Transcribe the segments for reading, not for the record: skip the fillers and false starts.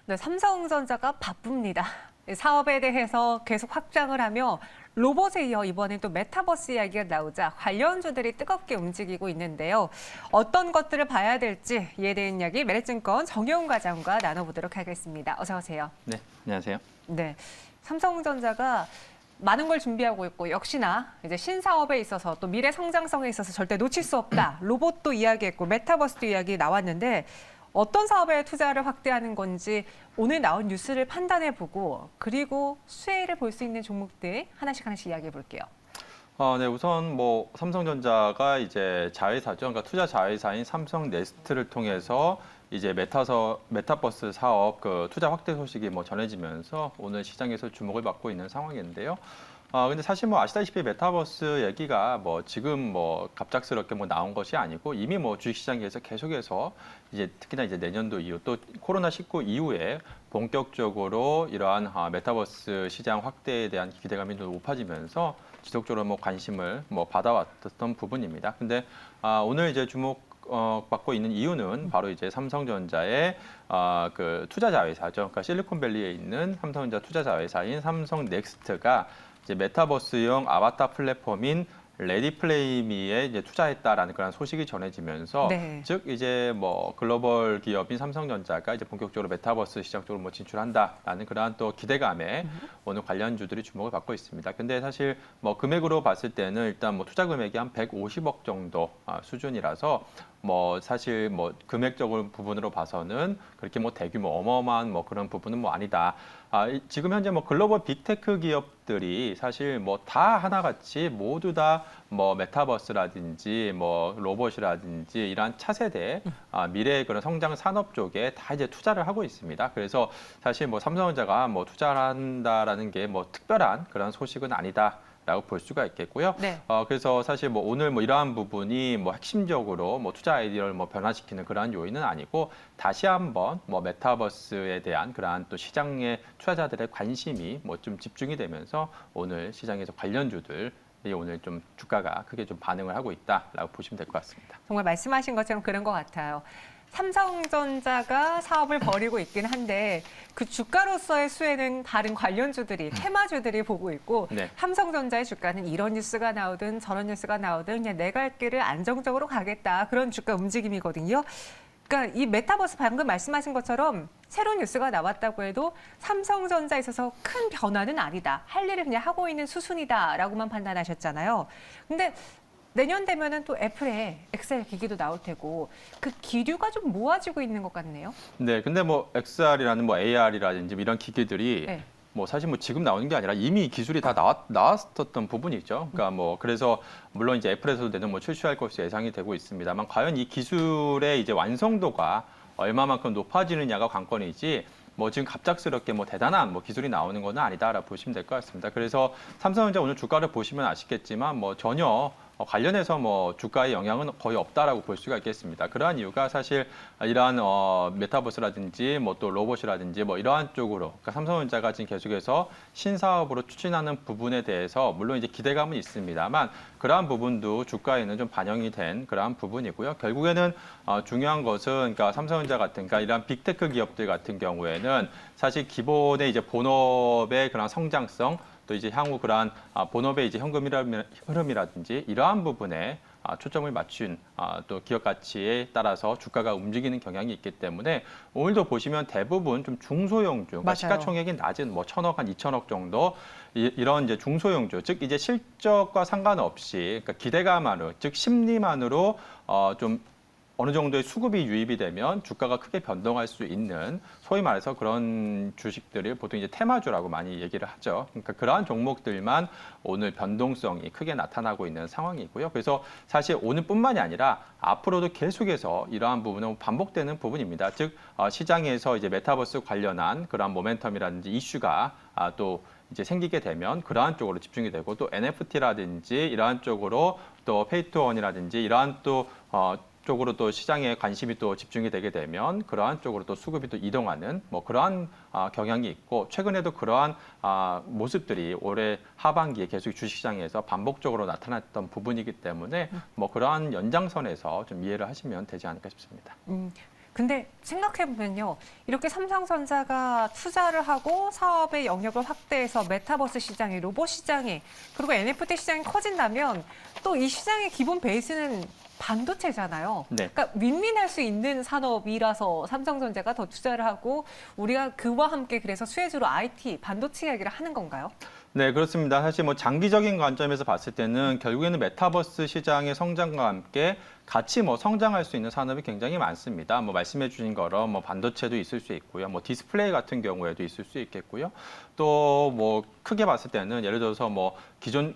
네, 삼성전자가 바쁩니다. 사업에 대해서 계속 확장을 하며 로봇에 이어 이번엔 또 메타버스 이야기가 나오자 관련주들이 뜨겁게 움직이고 있는데요. 어떤 것들을 봐야 될지 이에 대한 이야기 메리츠증권 정여운 과장과 나눠보도록 하겠습니다. 어서 오세요. 네, 안녕하세요. 네, 삼성전자가 많은 걸 준비하고 있고 역시나 이제 신사업에 있어서 또 미래 성장성에 있어서 절대 놓칠 수 없다. 로봇도 이야기했고 메타버스도 이야기 나왔는데 어떤 사업에 투자를 확대하는 건지 오늘 나온 뉴스를 판단해보고 그리고 수혜를 볼 수 있는 종목들 하나씩 이야기해 볼게요. 네, 우선 뭐 삼성전자가 이제 자회사죠. 그러니까 투자 자회사인 삼성 네스트를 통해서 이제 메타버스 사업 그 투자 확대 소식이 뭐 전해지면서 오늘 시장에서 주목을 받고 있는 상황인데요. 근데 사실 뭐 아시다시피 메타버스 얘기가 뭐 지금 뭐 갑작스럽게 뭐 나온 것이 아니고 이미 뭐 주식시장에서 계속해서 이제 특히나 이제 내년도 이후 또 코로나19 이후에 본격적으로 이러한 메타버스 시장 확대에 대한 기대감이 좀 높아지면서 지속적으로 뭐 관심을 뭐 받아왔던 부분입니다. 근데 오늘 이제 주목 받고 있는 이유는 바로 이제 삼성전자의 그 투자 자회사죠. 그러니까 실리콘밸리에 있는 삼성전자 투자 자회사인 삼성 넥스트가 이제 메타버스용 아바타 플랫폼인 레디플레이미에 이제 투자했다라는 그런 소식이 전해지면서 네. 즉 이제 뭐 글로벌 기업인 삼성전자가 이제 본격적으로 메타버스 시장 쪽으로 뭐 진출한다라는 그러한 또 기대감에 오늘 관련주들이 주목을 받고 있습니다. 근데 사실 뭐 금액으로 봤을 때는 일단 뭐 투자 금액이 한 150억 정도 수준이라서 뭐 사실 뭐 금액적인 부분으로 봐서는 그렇게 뭐 대규모 어마어마한 뭐 그런 부분은 뭐 아니다. 지금 현재 뭐 글로벌 빅테크 기업들이 사실 뭐 다 하나같이 모두 다 뭐 메타버스라든지 뭐 로봇이라든지 이러한 차세대 미래의 그런 성장 산업 쪽에 다 이제 투자를 하고 있습니다. 그래서 사실 뭐 삼성전자가 뭐 투자를 한다라는 게 뭐 특별한 그런 소식은 아니다. 라고 볼 수가 있겠고요. 네. 그래서 사실 뭐 오늘 뭐 이러한 부분이 뭐 핵심적으로 뭐 투자 아이디어를 뭐 변화시키는 그러한 요인은 아니고 다시 한번 뭐 메타버스에 대한 그러한 또 시장의 투자자들의 관심이 뭐 좀 집중이 되면서 오늘 시장에서 관련주들 이 오늘 좀 주가가 크게 좀 반응을 하고 있다라고 보시면 될 것 같습니다. 정말 말씀하신 것처럼 그런 것 같아요. 삼성전자가 사업을 벌이고 있긴 한데 그 주가로서의 수혜는 다른 관련주들이 테마주들이 보고 있고 네. 삼성전자의 주가는 이런 뉴스가 나오든 저런 뉴스가 나오든 그냥 내 갈 길을 안정적으로 가겠다 그런 주가 움직임이거든요. 그러니까 이 메타버스 방금 말씀하신 것처럼 새로운 뉴스가 나왔다고 해도 삼성전자에 있어서 큰 변화는 아니다. 할 일을 그냥 하고 있는 수순이다라고만 판단하셨잖아요. 근데 내년 되면은 또 애플의 엑셀 기기도 나올 테고 그 기류가 좀 모아지고 있는 것 같네요. 네, 근데 뭐 XR이라는 뭐 AR이라든지 이런 기기들이 네. 뭐 사실 뭐 지금 나오는 게 아니라 이미 기술이 다 나왔었던 부분이죠. 그러니까 뭐 그래서 물론 이제 애플에서도 내년 뭐 출시할 것이 예상이 되고 있습니다만 과연 이 기술의 이제 완성도가 얼마만큼 높아지느냐가 관건이지 뭐 지금 갑작스럽게 뭐 대단한 뭐 기술이 나오는 건 아니다라고 보시면 될 것 같습니다. 그래서 삼성전자 오늘 주가를 보시면 아시겠지만 뭐 전혀 관련해서 뭐 주가의 영향은 거의 없다라고 볼 수가 있겠습니다. 그러한 이유가 사실 이러한 메타버스라든지 뭐 또 로봇이라든지 뭐 이러한 쪽으로 그러니까 삼성전자가 지금 계속해서 신사업으로 추진하는 부분에 대해서 물론 이제 기대감은 있습니다만 그러한 부분도 주가에는 좀 반영이 된 그러한 부분이고요. 결국에는 중요한 것은 그러니까 삼성전자 같은 그러니까 이러한 빅테크 기업들 같은 경우에는 사실 기본의 이제 본업의 그런 성장성 또 이제 향후 그러한 본업의 이제 현금 흐름이라든지 이러한 부분에 초점을 맞춘 또 기업 가치에 따라서 주가가 움직이는 경향이 있기 때문에 오늘도 보시면 대부분 좀 중소형주, 그러니까 시가총액이 낮은 뭐 1,000억, 한 2,000억 정도 이런 이제 중소형주, 즉 이제 실적과 상관없이 그러니까 기대감만으로, 즉 심리만으로 좀 어느 정도의 수급이 유입이 되면 주가가 크게 변동할 수 있는 소위 말해서 그런 주식들을 보통 이제 테마주라고 많이 얘기를 하죠. 그러니까 그러한 종목들만 오늘 변동성이 크게 나타나고 있는 상황이고요. 그래서 사실 오늘뿐만이 아니라 앞으로도 계속해서 이러한 부분은 반복되는 부분입니다. 즉 시장에서 이제 메타버스 관련한 그러한 모멘텀이라든지 이슈가 또 이제 생기게 되면 그러한 쪽으로 집중이 되고 또 NFT라든지 이러한 쪽으로 또 페이투원이라든지 이러한 또 쪽으로 또 시장에 관심이 또 집중이 되게 되면 그러한 쪽으로 또 수급이 또 이동하는 뭐 그러한 경향이 있고 최근에도 그러한 모습들이 올해 하반기에 계속 주식시장에서 반복적으로 나타났던 부분이기 때문에 뭐 그러한 연장선에서 좀 이해를 하시면 되지 않을까 싶습니다. 근데 생각해보면요. 이렇게 삼성전자가 투자를 하고 사업의 영역을 확대해서 메타버스 시장이, 로봇 시장이, 그리고 NFT 시장이 커진다면 또 이 시장의 기본 베이스는 반도체잖아요. 네. 그러니까 윈윈할 수 있는 산업이라서 삼성전자가 더 투자를 하고 우리가 그와 함께 그래서 수혜주로 IT, 반도체 이야기를 하는 건가요? 네, 그렇습니다. 사실 뭐 장기적인 관점에서 봤을 때는 결국에는 메타버스 시장의 성장과 함께 같이 뭐 성장할 수 있는 산업이 굉장히 많습니다. 뭐 말씀해 주신 것처럼 뭐 반도체도 있을 수 있고요. 뭐 디스플레이 같은 경우에도 있을 수 있겠고요. 또 뭐 크게 봤을 때는 예를 들어서 뭐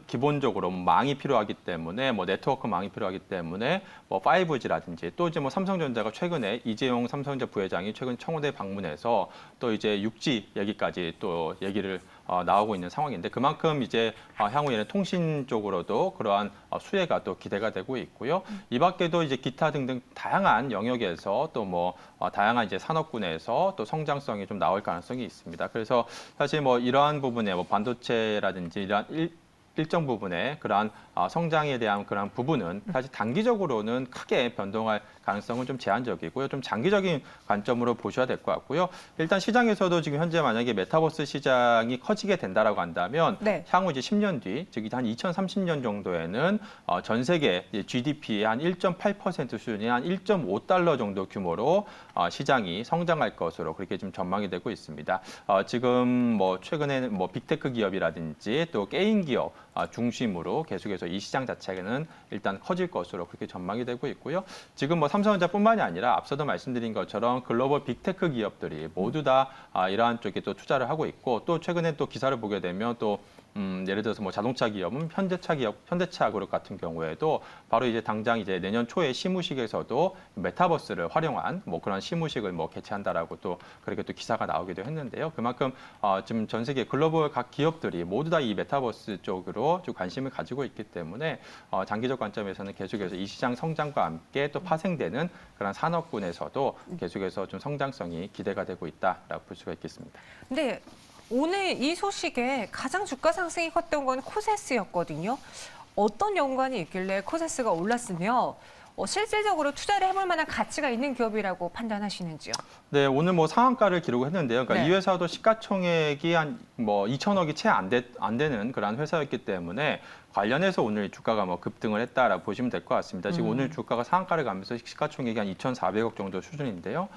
기본적으로 망이 필요하기 때문에 뭐 네트워크 망이 필요하기 때문에 뭐 5G라든지 또 이제 뭐 삼성전자가 최근에 이재용 삼성전자 부회장이 최근 청와대 방문해서 또 이제 6G 얘기까지 또 얘기를 나오고 있는 상황인데 그만큼 이제 향후 에는 통신 쪽으로도 그러한 수혜가 또 기대가 되고 있고요. 이 밖에도 이제 기타 등등 다양한 영역에서 또 뭐 다양한 이제 산업군에서 또 성장성이 좀 나올 가능성이 있습니다. 그래서 사실 뭐 이러한 부분에 뭐 반도체라든지 이러한 일정 부분의 그러한 성장에 대한 그런 부분은 사실 단기적으로는 크게 변동할 가능성은 좀 제한적이고요. 좀 장기적인 관점으로 보셔야 될 것 같고요. 일단 시장에서도 지금 현재 만약에 메타버스 시장이 커지게 된다라고 한다면 네. 향후 이제 10년 뒤, 즉 한 2030년 정도에는 전 세계 GDP의 한 1.8% 수준이 한 1.5달러 정도 규모로 시장이 성장할 것으로 그렇게 좀 전망이 되고 있습니다. 지금 뭐 최근에는 뭐 빅테크 기업이라든지 또 게임 기업 중심으로 계속해서 이 시장 자체는 일단 커질 것으로 그렇게 전망이 되고 있고요. 지금 뭐 삼성전자뿐만이 아니라 앞서도 말씀드린 것처럼 글로벌 빅테크 기업들이 모두 다 이러한 쪽에 또 투자를 하고 있고 또 최근에 또 기사를 보게 되면 또 예를 들어서 뭐 자동차 기업은 현대차 그룹 같은 경우에도 바로 이제 당장 이제 내년 초에 시무식에서도 메타버스를 활용한 뭐 그런 시무식을 뭐 개최한다라고 또 그렇게 또 기사가 나오기도 했는데요. 그만큼 지금 전 세계 글로벌 각 기업들이 모두 다 이 메타버스 쪽으로 좀 관심을 가지고 있기 때문에 장기적 관점에서는 계속해서 이 시장 성장과 함께 또 파생되는 그런 산업군에서도 계속해서 좀 성장성이 기대가 되고 있다라고 볼 수가 있겠습니다. 근데 오늘 이 소식에 가장 주가 상승이 컸던 건 코세스였거든요. 어떤 연관이 있길래 코세스가 올랐으며 실질적으로 투자를 해볼 만한 가치가 있는 기업이라고 판단하시는지요? 네, 오늘 뭐 상한가를 기록했는데요. 그러니까 네. 이 회사도 시가총액이 한 뭐 2천억이 채 안 되는 그런 회사였기 때문에 관련해서 오늘 주가가 뭐 급등을 했다라고 보시면 될 것 같습니다. 지금 오늘 주가가 상한가를 가면서 시가총액이 한 2,400억 정도 수준인데요.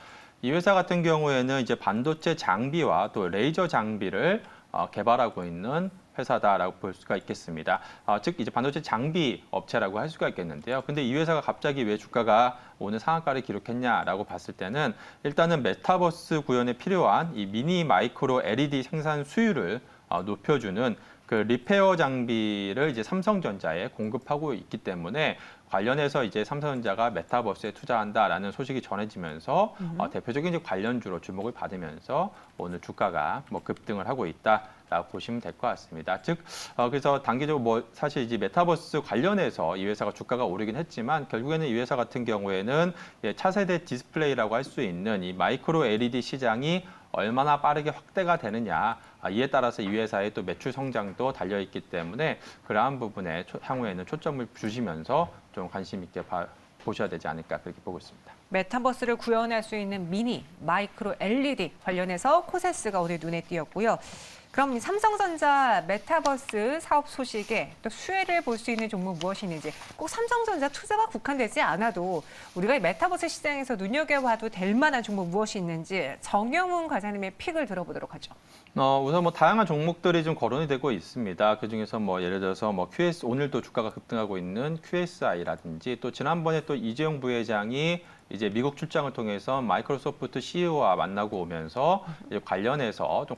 이 회사 같은 경우에는 이제 반도체 장비와 또 레이저 장비를 개발하고 있는 회사다라고 볼 수가 있겠습니다. 즉 이제 반도체 장비 업체라고 할 수가 있겠는데요. 근데 이 회사가 갑자기 왜 주가가 오늘 상한가를 기록했냐라고 봤을 때는 일단은 메타버스 구현에 필요한 이 미니 마이크로 LED 생산 수율을 높여주는 그 리페어 장비를 이제 삼성전자에 공급하고 있기 때문에 관련해서 이제 삼성전자가 메타버스에 투자한다라는 소식이 전해지면서 대표적인 이제 관련주로 주목을 받으면서 오늘 주가가 뭐 급등을 하고 있다라고 보시면 될 것 같습니다. 즉 그래서 단기적으로 뭐 사실 이제 메타버스 관련해서 이 회사가 주가가 오르긴 했지만 결국에는 이 회사 같은 경우에는 차세대 디스플레이라고 할 수 있는 이 마이크로 LED 시장이 얼마나 빠르게 확대가 되느냐 이에 따라서 이 회사의 또 매출 성장도 달려 있기 때문에 그러한 부분에 향후에는 초점을 주시면서 좀 관심 있게 보셔야 되지 않을까 그렇게 보고 있습니다. 메타버스를 구현할 수 있는 미니, 마이크로 LED 관련해서 코세스가 오늘 눈에 띄었고요. 그럼 삼성전자 메타버스 사업 소식에 또 수혜를 볼 수 있는 종목 무엇이 있는지 꼭 삼성전자 투자가 국한되지 않아도 우리가 이 메타버스 시장에서 눈여겨봐도 될 만한 종목 무엇이 있는지 정영훈 과장님의 픽을 들어보도록 하죠. 우선 뭐 다양한 종목들이 좀 거론이 되고 있습니다. 그 중에서 뭐 예를 들어서 뭐 오늘 또 주가가 급등하고 있는 QSI라든지 또 지난번에 또 이재용 부회장이 이제 미국 출장을 통해서 마이크로소프트 CEO와 만나고 오면서 이제 관련해서 좀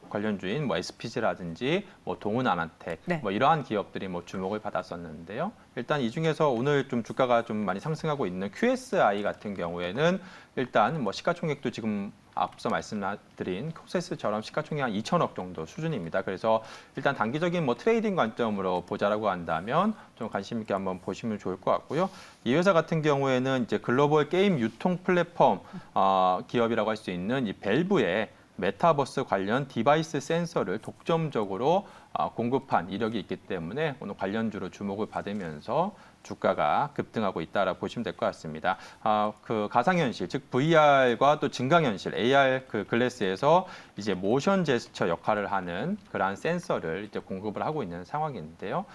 관련주인 뭐 SPG라든지 뭐 동훈아나텍 네. 뭐 이러한 기업들이 뭐 주목을 받았었는데요. 일단 이 중에서 오늘 좀 주가가 좀 많이 상승하고 있는 QSI 같은 경우에는 일단 뭐 시가총액도 지금 앞서 말씀드린 코세스처럼 시가총액 한 2천억 정도 수준입니다. 그래서 일단 단기적인 뭐 트레이딩 관점으로 보자라고 한다면 좀 관심 있게 한번 보시면 좋을 것 같고요. 이 회사 같은 경우에는 이제 글로벌 게임 유통 플랫폼 기업이라고 할 수 있는 이 밸브의 메타버스 관련 디바이스 센서를 독점적으로 공급한 이력이 있기 때문에 오늘 관련주로 주목을 받으면서 주가가 급등하고 있다라고 보시면 될 것 같습니다. 그 가상현실, 즉 VR과 또 증강현실, AR 그 글래스에서 이제 모션 제스처 역할을 하는 그러한 센서를 이제 공급을 하고 있는 상황인데요.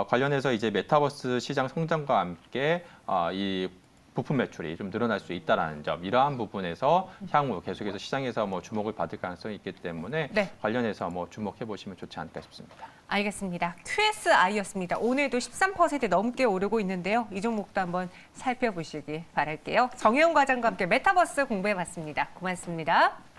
관련해서 이제 메타버스 시장 성장과 함께 이 부품 매출이 좀 늘어날 수 있다라는 점, 이러한 부분에서 향후 계속해서 시장에서 뭐 주목을 받을 가능성이 있기 때문에 네. 관련해서 뭐 주목해 보시면 좋지 않을까 싶습니다. 알겠습니다. QSI였습니다. 오늘도 13% 넘게 오르고 있는데요. 이 종목도 한번 살펴보시기 바랄게요. 정혜원 과장과 함께 메타버스 공부해봤습니다. 고맙습니다.